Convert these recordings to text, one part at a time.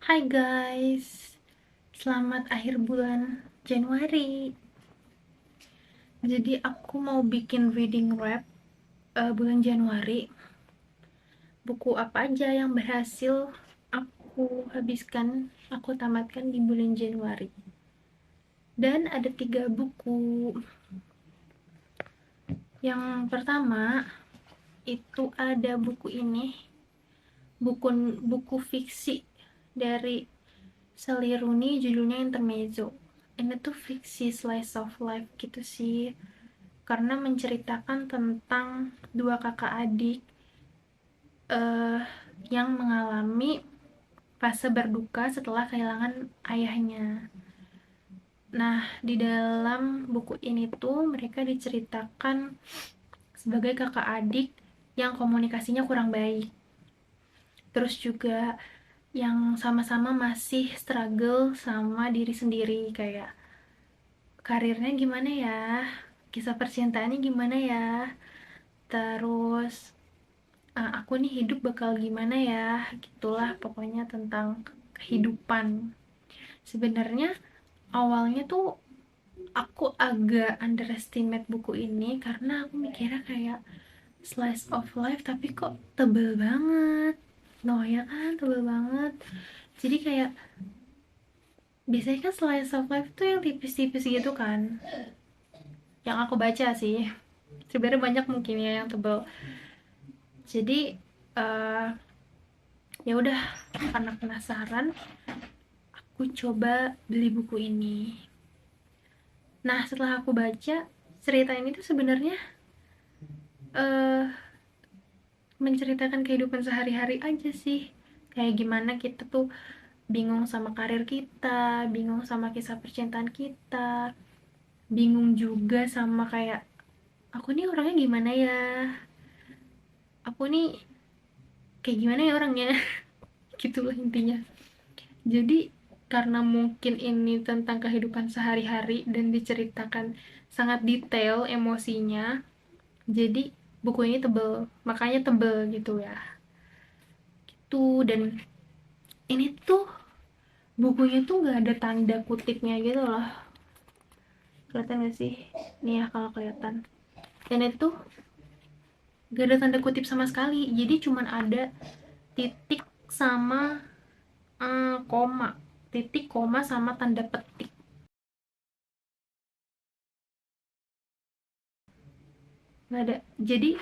Hai guys, selamat akhir bulan Januari. Jadi aku mau bikin reading wrap bulan Januari. Buku apa aja yang berhasil aku habiskan, aku tamatkan di bulan Januari. Dan ada 3 buku. Yang pertama itu ada buku ini, buku buku fiksi dari Sally Rooney, judulnya Intermezzo. Ini tuh fiksi slice of life gitu sih, karena menceritakan tentang 2 kakak adik eh, yang mengalami fase berduka setelah kehilangan ayahnya. Nah, di dalam buku ini tuh mereka diceritakan sebagai kakak adik yang komunikasinya kurang baik. Terus juga yang sama-sama masih struggle sama diri sendiri, kayak karirnya gimana ya, kisah percintaannya gimana ya, terus aku nih hidup bakal gimana ya, gitulah pokoknya tentang kehidupan. Sebenarnya awalnya tuh aku agak underestimate buku ini karena aku mikirnya kayak slice of life tapi kok tebel banget. No ya kan, tebel banget. Jadi kayak biasanya kan slice of life tuh yang tipis-tipis gitu kan, yang aku baca sih. Sebenarnya banyak mungkin ya yang tebel. Jadi uh, ya udah, karena penasaran aku coba beli buku ini. Nah, setelah aku baca, cerita ini tuh sebenarnya uh, menceritakan kehidupan sehari-hari aja sih. Kayak gimana kita tuh bingung sama karir kita, bingung sama kisah percintaan kita, bingung juga sama kayak aku nih orangnya gimana ya, aku nih kayak gimana ya orangnya. Gitulah intinya. Jadi karena mungkin ini tentang kehidupan sehari-hari dan diceritakan sangat detail emosinya, jadi buku ini tebel, makanya tebel gitu ya. Gitu. Dan ini tuh bukunya tuh nggak ada tanda kutipnya gitu loh. Kelihatan gak sih? Nih ya kalau kelihatan. Dan itu gak ada tanda kutip sama sekali. Jadi cuman ada titik sama koma. Titik, koma, sama tanda petik. Gak ada. Jadi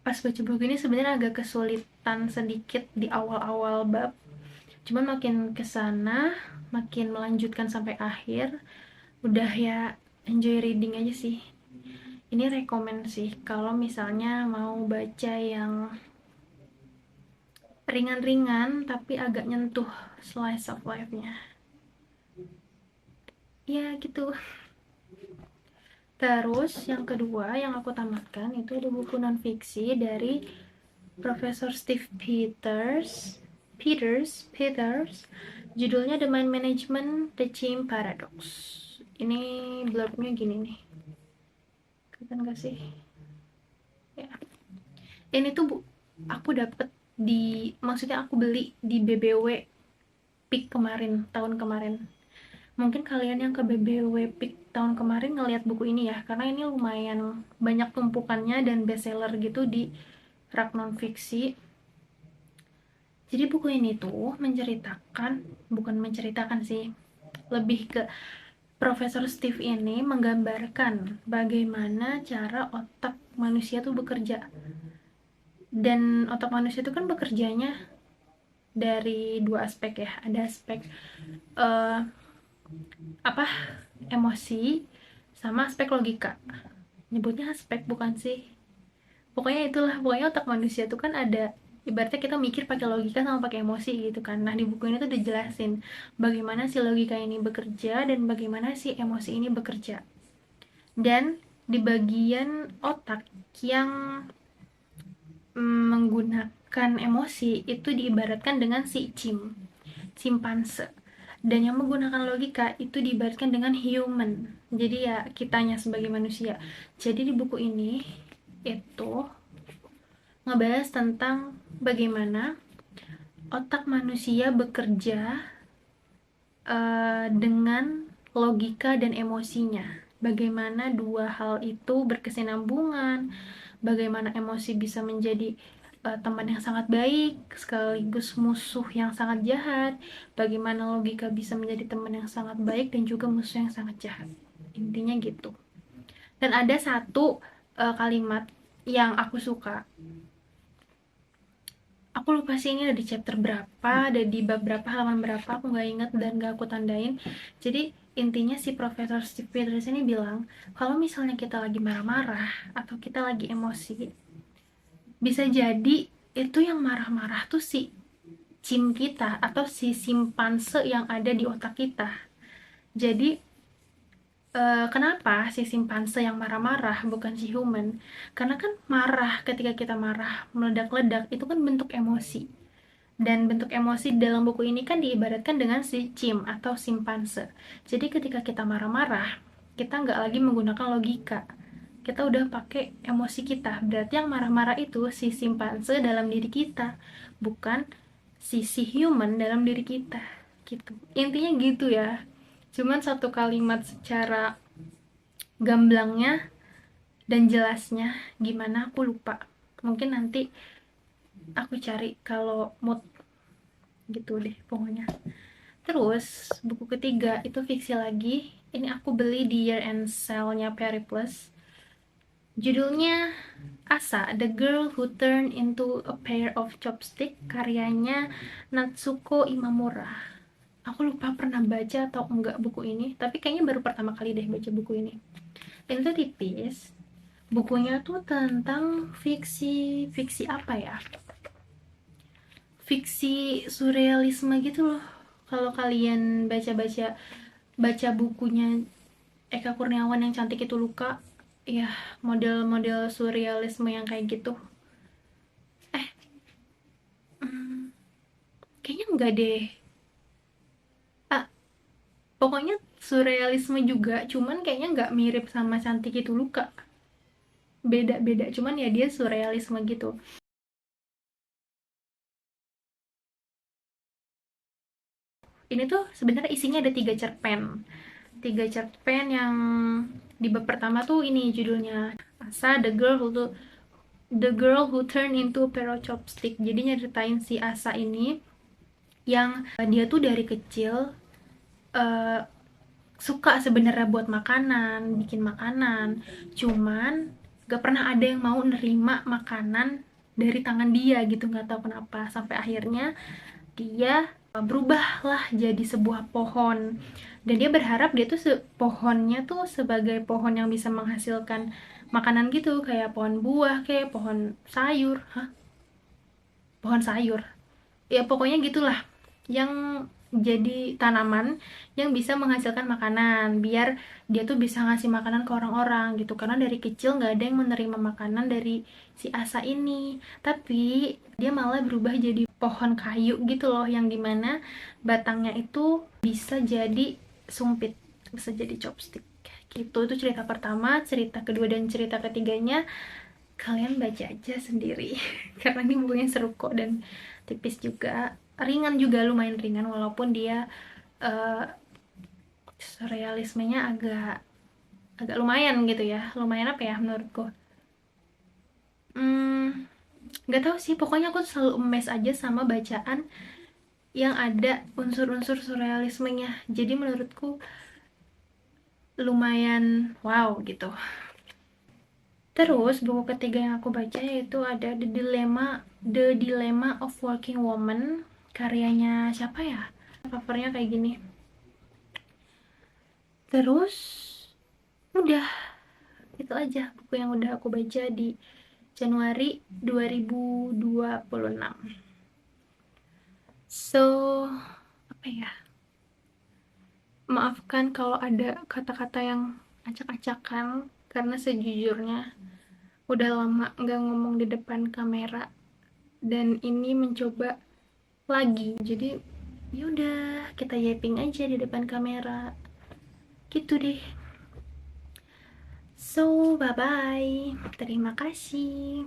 pas baca buku ini sebenarnya agak kesulitan sedikit di awal-awal bab. Cuman makin kesana, makin melanjutkan sampai akhir, udah ya enjoy reading aja sih. Ini rekomen sih kalau misalnya mau baca yang ringan-ringan tapi agak nyentuh slice of life-nya. Ya gitu. Terus yang kedua yang aku tamatkan itu ada buku non-fiksi dari Profesor Steve Peters. Judulnya The Mind Management, The Chimp Paradox. Ini blurbnya gini nih. Kelihatan gak sih? Ya. Ini tuh aku dapet maksudnya aku beli di BBW Peak kemarin, tahun kemarin. Mungkin kalian yang ke BBW Peak tahun kemarin ngelihat buku ini ya, karena ini lumayan banyak tumpukannya dan bestseller gitu di rak non fiksi. Jadi buku ini tuh bukan menceritakan sih, lebih ke Profesor Steve ini menggambarkan bagaimana cara otak manusia tuh bekerja. Dan otak manusia itu kan bekerjanya dari 2 aspek ya. Ada aspek uh, apa emosi sama aspek logika. Nyebutnya aspek bukan sih, pokoknya itulah, pokoknya otak manusia tuh kan ada, ibaratnya kita mikir pakai logika sama pakai emosi gitu kan. Nah, di buku ini tuh dijelasin bagaimana si logika ini bekerja dan bagaimana si emosi ini bekerja. Dan di bagian otak yang menggunakan emosi itu diibaratkan dengan si simpanse, dan yang menggunakan logika itu diibaratkan dengan human, jadi ya kitanya sebagai manusia. Jadi di buku ini itu ngebahas tentang bagaimana otak manusia bekerja dengan logika dan emosinya. Bagaimana dua hal itu berkesinambungan, bagaimana emosi bisa menjadi teman yang sangat baik sekaligus musuh yang sangat jahat, bagaimana logika bisa menjadi teman yang sangat baik dan juga musuh yang sangat jahat. Intinya gitu. Dan ada satu kalimat yang aku suka. Aku lupa sih ini ada di chapter berapa, ada di bab berapa, halaman berapa, aku nggak inget dan nggak aku tandain. Jadi intinya si Profesor Steve Peters ini bilang, kalau misalnya kita lagi marah-marah atau kita lagi emosi, bisa jadi itu yang marah-marah tuh si cim kita atau si simpanse yang ada di otak kita. Jadi kenapa si simpanse yang marah-marah bukan si human? Karena kan marah, ketika kita marah meledak-ledak itu kan bentuk emosi. Dan bentuk emosi dalam buku ini kan diibaratkan dengan si cim atau simpanse. Jadi ketika kita marah-marah, kita nggak lagi menggunakan logika. Kita udah pakai emosi kita. Berarti yang marah-marah itu si simpanse dalam diri kita, bukan si human dalam diri kita. Gitu. Intinya gitu ya. Cuman satu kalimat secara gamblangnya dan jelasnya gimana aku lupa. Mungkin nanti aku cari kalau mood gitu deh pokoknya. Terus buku ketiga itu fiksi lagi. Ini aku beli di Year End Sale-nya Periplus. Judulnya Asa, The Girl Who Turned Into a Pair of Chopsticks, karyanya Natsuko Imamura. Aku lupa pernah baca atau enggak buku ini, tapi kayaknya baru pertama kali deh baca buku ini. Ini tuh tipis. Bukunya tuh tentang fiksi apa ya? Fiksi surrealisme gitu loh. Kalau kalian baca bukunya Eka Kurniawan yang cantik itu luka, ya model-model surrealisme yang kayak gitu. Eh, kayaknya enggak deh. Ah, pokoknya surrealisme juga, cuman kayaknya nggak mirip sama cantik itu luka. Beda-beda, cuman ya dia surrealisme gitu. Ini tuh sebenarnya isinya ada 3 cerpen yang di bab pertama tuh ini judulnya Asa, The Girl Who Turned Into a Pair of Chopsticks. Jadi nyeritain si Asa ini yang dia tuh dari kecil uh, suka sebenarnya buat makanan, bikin makanan, cuman gak pernah ada yang mau nerima makanan dari tangan dia gitu, nggak tahu kenapa, sampai akhirnya dia berubahlah jadi sebuah pohon. Dan dia berharap dia tuh pohonnya tuh sebagai pohon yang bisa menghasilkan makanan gitu, kayak pohon buah, kayak pohon sayur. Pohon sayur, ya pokoknya gitulah, yang jadi tanaman yang bisa menghasilkan makanan biar dia tuh bisa ngasih makanan ke orang-orang gitu, karena dari kecil nggak ada yang menerima makanan dari si Asa ini. Tapi dia malah berubah jadi pohon kayu gitu loh, yang dimana batangnya itu bisa jadi sumpit, bisa jadi chopstick gitu. Itu cerita pertama. Cerita kedua dan cerita ketiganya kalian baca aja sendiri karena ini bukunya seru kok dan tipis juga, ringan juga, lumayan ringan walaupun dia uh, surrealismenya agak agak lumayan gitu ya, lumayan apa ya menurutku. Nggak tahu sih, pokoknya aku selalu emes aja sama bacaan yang ada unsur-unsur surrealismenya, jadi menurutku lumayan wow gitu. Terus buku ketiga yang aku baca yaitu ada The Dilemma of Working Woman, karyanya siapa ya? Covernya kayak gini. Terus udah, itu aja buku yang udah aku baca di Januari 2026. So, apa ya? Maafkan kalau ada kata-kata yang acak-acakan, karena sejujurnya udah lama nggak ngomong di depan kamera dan ini mencoba lagi. Jadi yaudah, kita yaping aja di depan kamera gitu deh. So bye bye, terima kasih.